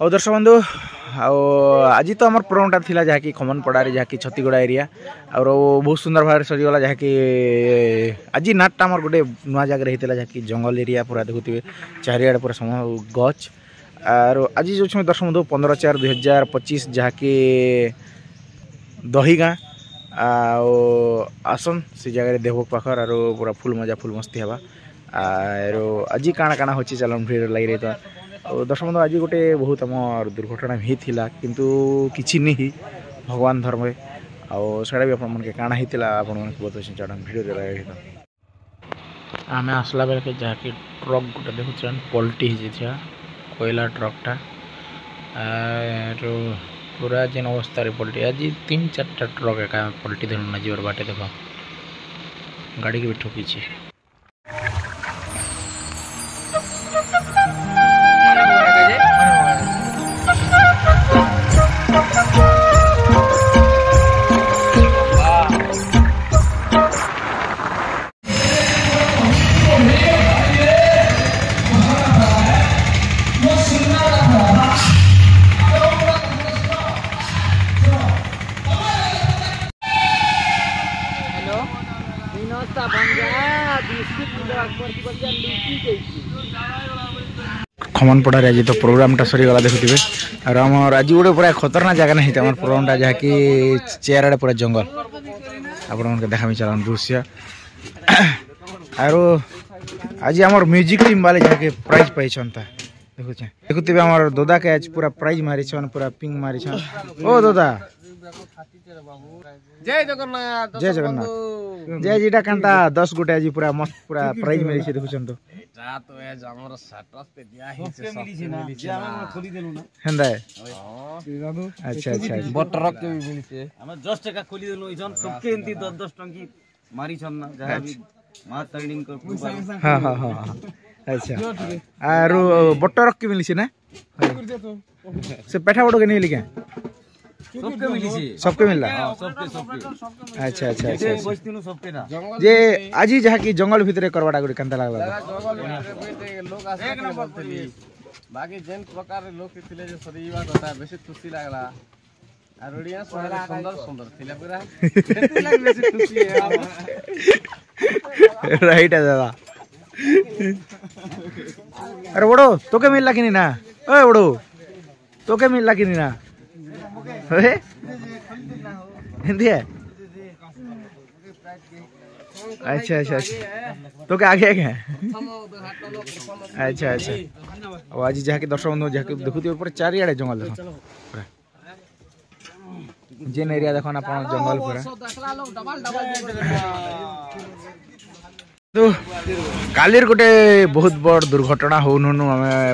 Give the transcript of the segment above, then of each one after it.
ଆଉ ଦର୍ଶକ ବନ୍ଧୁ ଆଉ ଆଜି ତ ଆମର ପ୍ରୋଗ୍ରାମଟା ଥିଲା ଯାହାକି ଖମନପଡ଼ାରେ ଯାହାକି ଛତିଗଡ଼ା ଏରିଆ ଆଉ ବହୁତ ସୁନ୍ଦର ଭାବରେ ସରିଗଲା ଯାହାକି ଆଜି ନାଟଟା ଆମର ଗୋଟେ ନୂଆ ଜାଗାରେ ହେଇଥିଲା ଯାହାକି ଜଙ୍ଗଲ ଏରିଆ ପୁରା ଦେଖୁଥିବେ ଚାରିଆଡ଼େ ପୁରା ସମ ଗଛ ଆରୁ ଆଜି ଯାଉଛନ୍ତି ଦର୍ଶକ ବନ୍ଧୁ 15/4/2025 ଯାହାକି ଦହିଗାଁ ଆଉ ଆସନ୍ ସେ ଜାଗାରେ ଦେବକ ପାଖର ଆରୁ ପୁରା ଫୁଲ ମଜା ଫୁଲ ମସ୍ତି ହେବା ଆରୁ ଆଜି କାଣା କାଣା ହେଉଛି ଚାଲନ୍ ଭିଡ଼ ଲାଗି ରହିଥିବା ଆଉ ଦର୍ଶକ ବନ୍ଧୁ ଆଜି ଗୋଟେ ବହୁତ ଆମର ଦୁର୍ଘଟଣା ହେଇଥିଲା କିନ୍ତୁ କିଛି ନେଇ ଭଗବାନ ଧର୍ମରେ ଆଉ ସେଇଟା ବି ଆପଣମାନଙ୍କୁ କାଣା ହେଇଥିଲା ଆପଣମାନଙ୍କୁ ବତାଉଛନ୍ତି ଚାଲନ୍ ଭିଡ଼ିଓରେ ଲାଗିଥିଲା ଆମେ ଆସିଲା ବେଳକେ ଯାହାକି ଟ୍ରକ୍ ଗୋଟେ ଦେଖୁଛନ୍ ପଲ୍ଟି ହେଇଯାଇଥିଲା କୋଇଲା ଟ୍ରକ୍ଟା ଆରୁ पूरा जेन अवस्था पलटी आज 3-4टा ट्रक एका पलटी देन ना जीवर बाटे देख गाड़ी के भी ठोकी खमनपड़ारे आज तो प्रोग्रामटा सरीगला देखुवे और आमर आज गोटे पूरा खतरनाक जगह नहीं आम प्रोग्रामटा जहाँकि चेयरआड़े पूरा जंगल आपण देखा चलान दृश्य आरो आज आम म्यूजिक टीम वाले जहाँकि प्राइज पाई देखुचे देखुवे आम दादा के आज पूरा प्राइज मारी पूरा पिंग मारी ओ दादा जय जगन्नाथ जय जगन्नाथ जय जीटा कांता 10 गोटे आज पूरा मस्त पूरा प्राइज मिली छे देखुछन तो जा तो आज हमर स्टेटस पे दिया ही से सब मिली छे हम खोली देलु ना हेंदा है अच्छा अच्छा बटरक के भी मिली छे हम 10 टका खोली देलु इजन सबके एंती 10 टंकी मारी छन ना जहा भी मा ट्रेडिंग कर हां हां हां अच्छा आरो बटरक के मिली छे ना से पेठा बडो के नहीं लिखे सबके मिली छे सबके मिलला सबके अच्छा अच्छा अच्छा बस्तिनु सबके ना जे आज जहा की जंगल भीतर करवाटा गुडी कांता लागला लोग आसे एक नंबर थली बाकी जेन प्रकार लोग थिले जे सरीवा कथा बेसी खुशी लागला आरोडिया सोहला सुंदर सुंदर थिले पूरा बेसी लाग बेसी खुशी है राइट है दादा अरे बड़ो तोके मिलला कि ना ओए बड़ो तोके मिलला कि ना हिंदी है अच्छा अच्छा तो क्या आगे क्या अच्छा अच्छा और आज जहाँ के दर्शक बंधु जहाँ देखुते पूरा चारिआडे जंगल देख जेन एरिया देखो ना जंगल पूरा तो कालीर गोटे बहुत बड़ दुर्घटना हो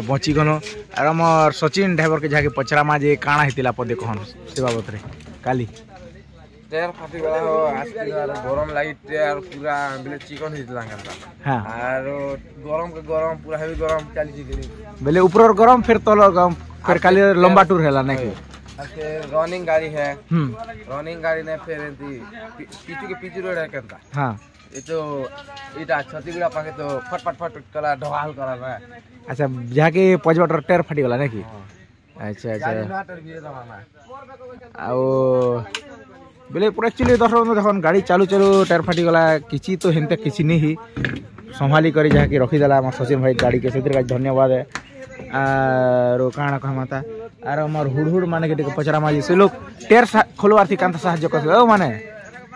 बची गनु आर हमर सचिन ड्राइवर के जहाँ पचरा मा जे काଣା हेतिला पदे कहन से बाबत रे काली टायर फाटी गला हो आज गरम लागी टायर पूरा बेले चिकन हितला करता हां आर गरम के गरम पूरा हेवी गरम चली छी बेले ऊपर गरम फिर तल गरम फिर काली लंबा टूर हैला नहीं के रनिंग गाड़ी है रनिंग गाड़ी ने फिर पीछू के पीछू रोड है करता हां ये तो इटा छतीगुड़ा पाके तो फटफट फट कला ढवाल करा ना अच्छा जाके पजवटर टायर फाटी गला नहीं अच्छा अच्छा आओ बेले पूरा एक्चुअली दर्शक देखन गाड़ी चालू चालू टायर फाटी गला किछि तो हेंते किछि नहीं संभाली करी जाके रखी देला हमर सचिन भाई गाड़ी के सेतिर धन्यवाद है आरो काना कहमाता आर हमर हुड़ माने के पचरा माजी से लोग टायर खोलवार थी कांता सहाय्य करथले ओ माने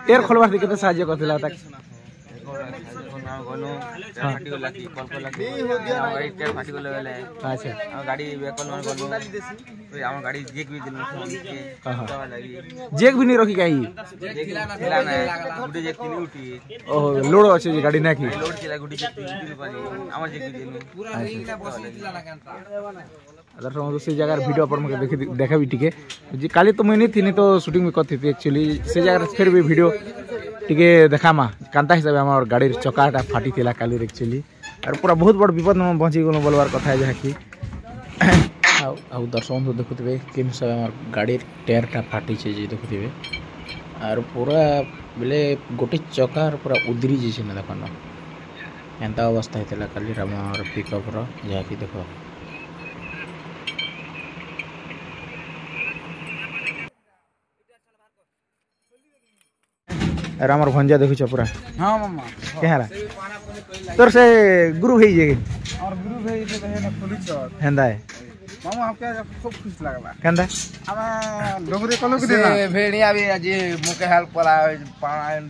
टायर खोलवार थी केते सहाय्य करथला तक फाटी गला की कॉल कला की गाड़ी टायर फाटी गला बेले अच्छा हम गाड़ी वेकल मन गलो फिर हम गाड़ी जेक भी दिलु जेक भी नहीं रखी काई जेक ना गुडी जेक तिनी उठी ओहो लोड अछि जे गाड़ी ना की लोड चिला गुडी जेक तिनी पानी हमर जेक भी दिलु पूरा रिंग ना बसली तिला ना कांता दर्शक से जगह वीडियो पर मके देखा भी टिके जे काली तो मैं नहीं थी तो शूटिंग में करथि एक्चुअली से जगह फिर भी वीडियो टिके देखामा कांता हिसाब हमर गाड़ी चकाटा फाटी थिला काली एक्चुअली और पूरा बहुत बड़ विपद में पहुंची गलो बोलवार कथा है जहाँ की आ दर्शक तो देखुवे केम सब हमर गाड़ी टायरटा फाटी छे जे देखुवे और पूरा बेले गोटे चकार पूरा उदरी जे ना देखन एंता अवस्था होता काली हमर पिकअप जहाँ की देख अरे हमर भंजा देखु छ पूरा हां मामा के हला तोर से गुरु भई जे और गुरु भाई से कहे ना पुलिस और हेंदा है मामा हमके खूब खुश लागला कंदा हम डोगरे कलो के देना से भेड़िया भी आज मुके हेल्प कला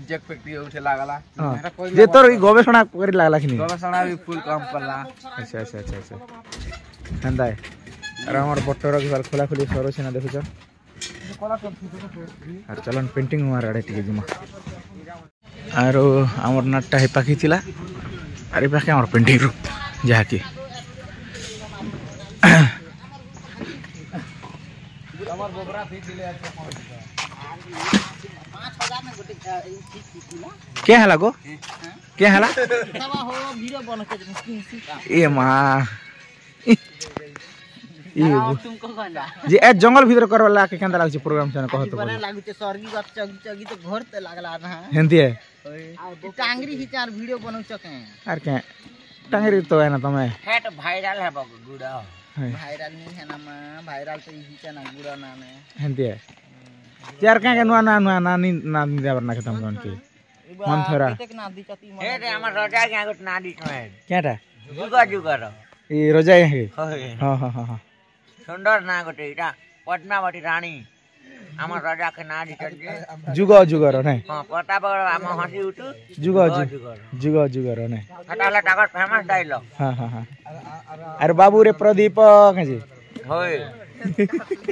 जेक फैक्ट्री उठे लागला जे तोर गवेषणा करी लागला कि गवेषणा भी फुल काम करला अच्छा अच्छा अच्छा अच्छा हेंदा है अरे हमर बट्टर के खोला खोली सरो छना देखु छ और चलन पेंटिंग मार आड़े टिके जिमा आरो हमर नाटटा हे पाखी थिला अरे पाखे हमर पेंटिंग रू जहा की हमर बोबरा भी दिले अच्छा 5000 में गोटे क्या हला गो क्या हला तवा हो वीडियो बन के ए मां तुमको कहला जे ए जंगल भीतर करवाला के केंदा लागछ प्रोग्राम से कहत बना लागु छ सरगी गप चगी चगी तो घर ते लागला ना हेंती है टांगरी हिचार वीडियो बनौ चके अरे के टांगरी तो है ना तमे हेट वायरल है बाबू गुड़ा वायरल नहीं है ना मां वायरल तो हिचा ना गुड़ा ना ने हेंती है यार के नुआ ना नानी नानी देवर ना खत्म कोन के मन थोड़ा हे रे हमर रजा के आगट नादी छ केटा जुगा जुगा ए रोजा है हां हां हां सुंदर ना गोटे इटा पद्मावती रानी हमर राजा के नादी चढ़े जुगा जुगर नै हां पता बड़ हम हंसी उठु जुगा जुगा जुगर नै हटाला टागर फेमस डायलॉग हां हां हां अरे बाबू रे प्रदीप कजे होय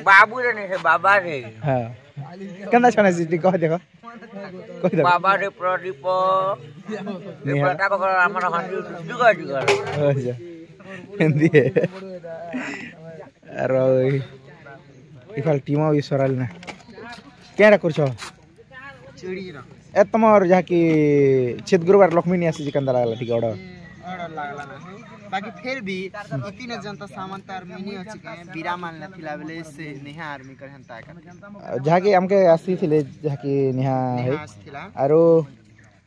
बाबू रे नहीं से बाबा रे हां केना छने सिटी कह देखो कह दे बाबा रे प्रदीप ने पता बड़ हमर हंसी उठु जुगा जुगर अच्छा हिंदी है अरे इफाल टीमा भी सरल ना केड़ा करछो चूड़ी रो ए तमर जहा की छित गुरुवार लक्ष्मी ने आसी कंदा लागला ठीक ऑर्डर लागला ना बाकी फिर भी इतने जनता सामंत आर मिनी अछि के बीरा मान नथिला बेले से नेहा आर्मी कर हंता का जहा की हमके आसी थिले जहा की नेहा है आरो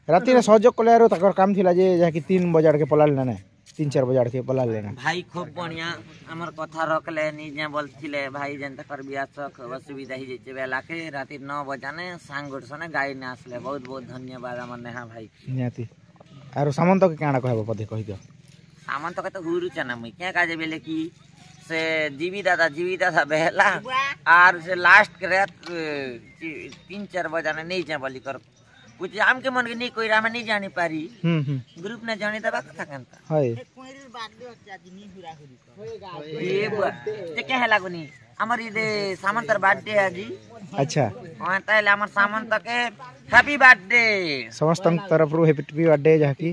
राती रे सहयोग कोले आरो तकर काम थिला जे जहा की 3 बजे के पलाल ना 3-4 बजे के पलाल लेना भाई खूब बढ़िया हमर कथा रखले निजे बोलथिले भाई जनता कर बियासक असुविधा ही जेचे बेला के राती 9 बजे ने सांगोट सने गाड़ी ने आसले बहुत बहुत धन्यवाद हमर नेहा भाई नियाती आरो सामंत के काना कहबो पदे कहि दियो सामंत के तो हुरु चना मई क्या काजे बेले की से जीवी दादा बेला आर से लास्ट के रात 3-4 बजे ने नहीं जा बोली कर कुछ आम के मन के नहीं कोई राम नहीं जानी पारी ग्रुप ने जानी तब कथा कंता हाय कोइरी बात दे चाची नी हुरा हुरी ये बुआ ते के हला गुनी हमर इदे सामंतर बर्थडे है जी अच्छा हां ताले हमर सामंत के हैप्पी बर्थडे समस्त तरफ रो हैप्पी बर्थडे जहाकी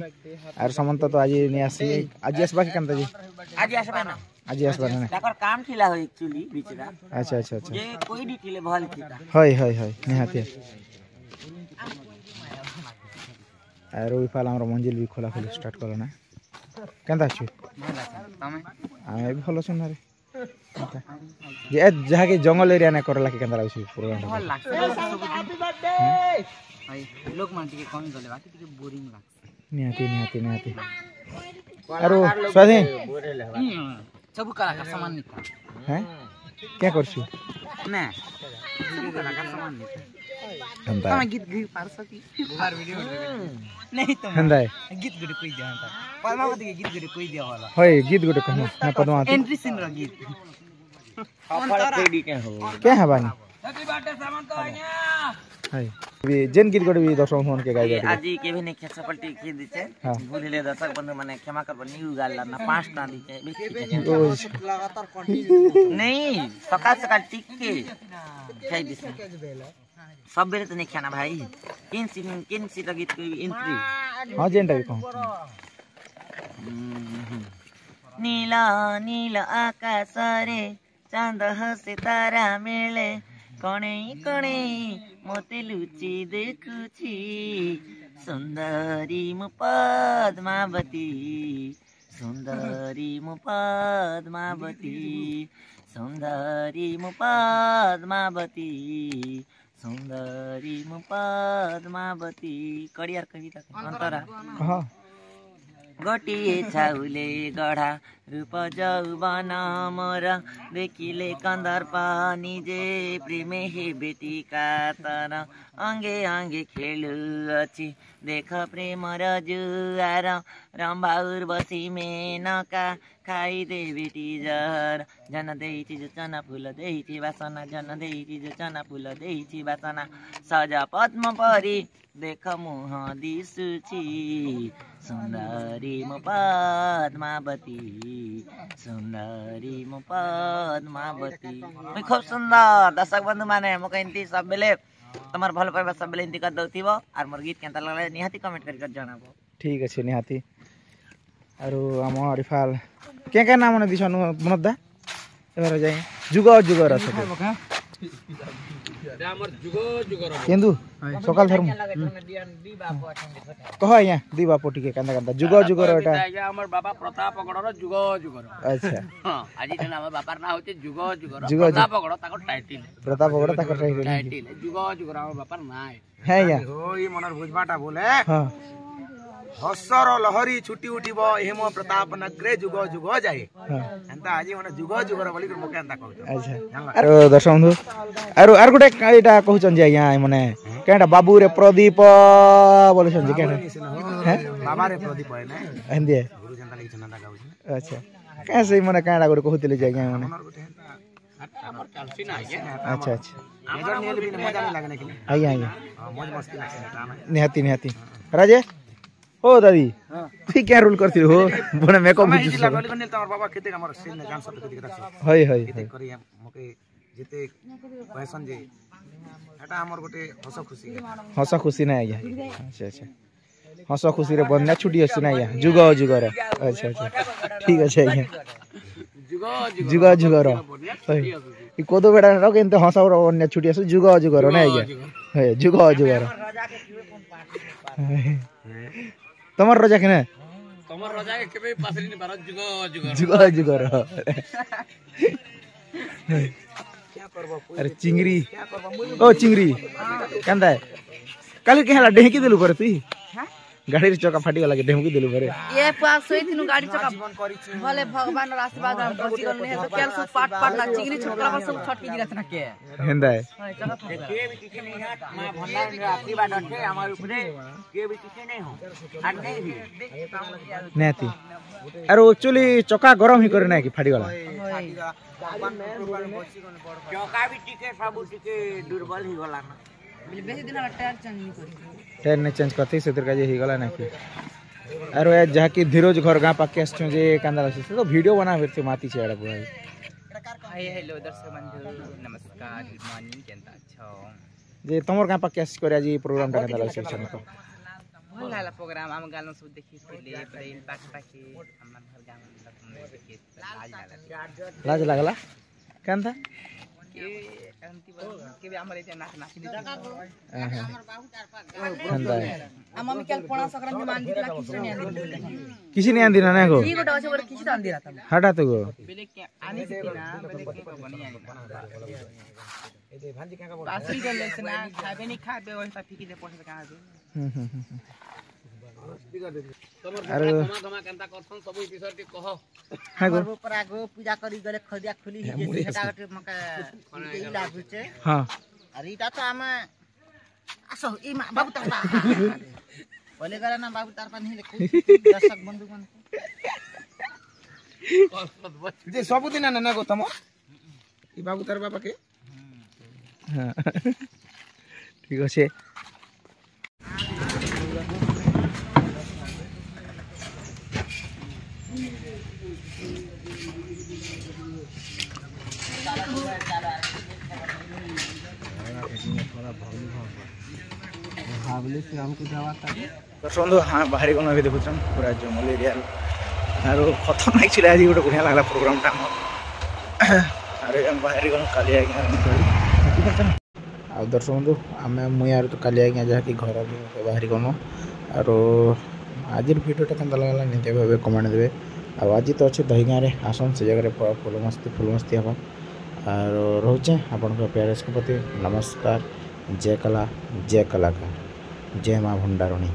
आर सामंत तो आज नहीं आसी आज आसबा के कंता जी आज आसबा ना आज आसबा ना तकर काम थिला हो एक्चुअली बिचरा अच्छा अच्छा अच्छा जे कोई डी थिले भल थिता हाय हाय हाय निहाते आरो इफाल हमर मंजिल भी खोला खोली स्टार्ट करला ना केंता छु तमे आमे भी भलो सुन रे जे जहा के जंगल एरिया ने करला के केंता लागछ प्रोग्राम भल लागछ हैप्पी बर्थडे भाई लोग मान के कौन गले बाकी के बोरिंग लागछ निहाती आरो स्वाधीन सब कला का सामान निका हैं क्या करछु ना कला का सामान निका हंदा तमे गीत गी पार सकी बाहर वीडियो नहीं तो हंदा गीत गुडी कोई जानता पद्मावती के गीत गुडी कोई दिया वाला होय गीत गुडी कहना ना पद्मावती एंट्री सीन रो गीत अपन केडी के हो क्या है बानी हैप्पी बर्थडे सामान तो आया हाय भी जेन गीत गुडी भी दर्शक फोन के गाय दे आज के भी ने खेसपल्टी के दिछे भूलिले दर्शक बंधु माने क्षमा कर बनी उगाल ना 5 टा दिछे लगातार कंटिन्यू नहीं सकाल टिक के खाइ दिछे सब बेले तो नहीं खाना भाई किन सी गीत कोई एंट्री हां जेंटा भी कहूं नीला नीला आकाश रे चांद हसे तारा मेले कणे कणे मोते लुची देखुछी सुंदरी मु पद्मावती सुंदरी मु पद्मावती सुंदरी मु पद्मावती सुंदरी मु पद्मावती कड़ियार कविता अंतरा हां गोटिए छाउले गढा रूप जौवन मोर देखिले कन्दर्प निजे प्रेमे हे बेटिका तर अङ्गे अङ्गे खेलुअछि देख प्रेम र जुआर रम्भाउर बसी मेनका खाइदे बेटी जर जन देइछि चना फुल देइछि बासना जन देइछि चना फुल देइछि बासना सजा पद्म परी देख मुह दिसुछि सुन्दरी म पद्मावती सुन्दरी म पद्मावती खूब सुंदर दर्शक बंधु माने मो कहती सब बेले तमर भल पाइबा सब बेले इंती कर दउथिबो आर मोर गीत केनता लागले निहाती कमेंट कर जणाबो ठीक अछि निहाती आरो हम रिफाल के नाम ने दिसनु मनदा एबार जाय जुग जुगर আছে हमर जुग जुगर केंदु सकाल धर्म कह या दी बापो टिके कांदा कांदा जुग जुगर एटा हमर बाबा प्रतापगढ़ जुग जुगर अच्छा हां आजी जना हमर बापार नाम होते जुग जुगर प्रतापगढ़ ताको टाइटल जुग जुगर हमर बापार नाम है या हो ई मनर बुझबाटा बोले हां हसर लहरी छुटी उठिबो हेम प्रताप नगरे जुग जुग जाए एंता आजी मन जुग जुगर बोली के मोके एंता कहू अच्छा आरो दर्शक बंधु आरो गुटे एटा कहउचन जे या माने केटा बाबू रे प्रदीप बोलछन जे केटा हैं बाबा रे प्रदीप है ना हिंदी गुरु जनता लिख चंदा गाउ अच्छा कैसे माने केटा गुटे कहउतले जे या माने अच्छा अच्छा मेजर नेल भी मजा नहीं लगने के आया मौज मस्ती लगने निहाती निहाती राजे ओ दादी तू क्या रोल करती हो बने मेकअप में जिला गली गने तमर बाबा केते हमर सीन गान सब केते रखछ हय हय केते करी मके जेते पैसन जे एटा हमर गोटे हस खुशी ना आया अच्छा अच्छा हस खुशी रे बन्या छुटी अछि ना आया जुग जुगर अच्छा अच्छा ठीक अछि आया जुग जुगर ई कोदो बेडा रो केनते हस रो बन्या छुटी अछि जुग जुगर ना आया है जुग जुगर तमर रजा के केबे पासरी नि भारत जुग जुगर क्या करबो अरे चिंगरी ओ चिंगरी केंदा काली केहला ढेकी देलु पर तू गाड़ी रे चका फाटी गला के ढेमकी देलु पर ए पास सोई थिनु गाड़ी चका भले भगवान र आशीर्वाद हम बची गल ने तो केल सब पाट पाट ना चिंगरी छोकरा पर सब छटकी दिला तना के हेंदा है के भी टिके नहीं हाथ मां भंडार रे आशीर्वाद हटे हमार ऊपरे के भी टिके नहीं हो हट नहीं भी नेती अरे एक्चुअली चका गरम ही करे ना कि फाटी गला चका भी टिके सब टिके दुर्बल ही गला ना बेसी दिन टायर चेंज नहीं करी टायर ने चेंज करते से तरका जे ही गला ना कि अरे ए जहा कि धीरज घर गा पाके आछो जे कांदा से तो वीडियो बना फिरते माती छेड़ा बुआ हाय हेलो दर्शक बंधु नमस्कार गुड मॉर्निंग केनता छौ जे तमर गा पाके आछ करे जी प्रोग्राम टा कांदा से छन को भल लागला प्रोग्राम हम गालन सब देखि ले ब्रेन पाक पाके हमन घर गाम देखि लाज लागला कांदा के के भी हमर इते नाच नाची नि हमर बाबू मम्मी केल पोणा संक्रांति मान दिला किसी ने आंदी ना को ई गोटा अछि बर किसी आंदी रहता हटा तो गो बेले के आनी सिना बेले के बनी आनी ए दे भांजी का बोल आसी गल लेसना खाबे नहीं खाबे वैसा फिकी दे पोसे कहां दे अरे धमा केनता करसन सब एपिसोड के कह हां गो पर आगो पूजा करी गले खदिया खुली जे सेटा मका ई लागु छे हां अरे इटा तो हम आसो ई बाबू तारपा बोले गरे ना बाबू तारपा नहीं लेको दर्शक बंधु मन जे सब दिन ना गो तम ई बाबू तार बाबा के हां ठीक আছে बंधु हाँ बाहरी गल भी देखुन पूरा जंगल एरिया आरो खतरनाक चले आज गोटे बढ़िया लगला प्रोग्राम टा अरे हम बाहरी गल काली आज्ञा आ दर्शक बंधु आम मुझे तो काली आज्ञा जहाँकि घर बाहरी गलु आरो आज भिडियोटा केंता लगला निते भावे कमेंट देवे आज तो अच्छे दही गाँव में आसन से जगह फुल मस्ती हम और रोचे आपण प्यारेस के प्रति नमस्कार जय कला जय कलाकार जय माँ भंडारणी।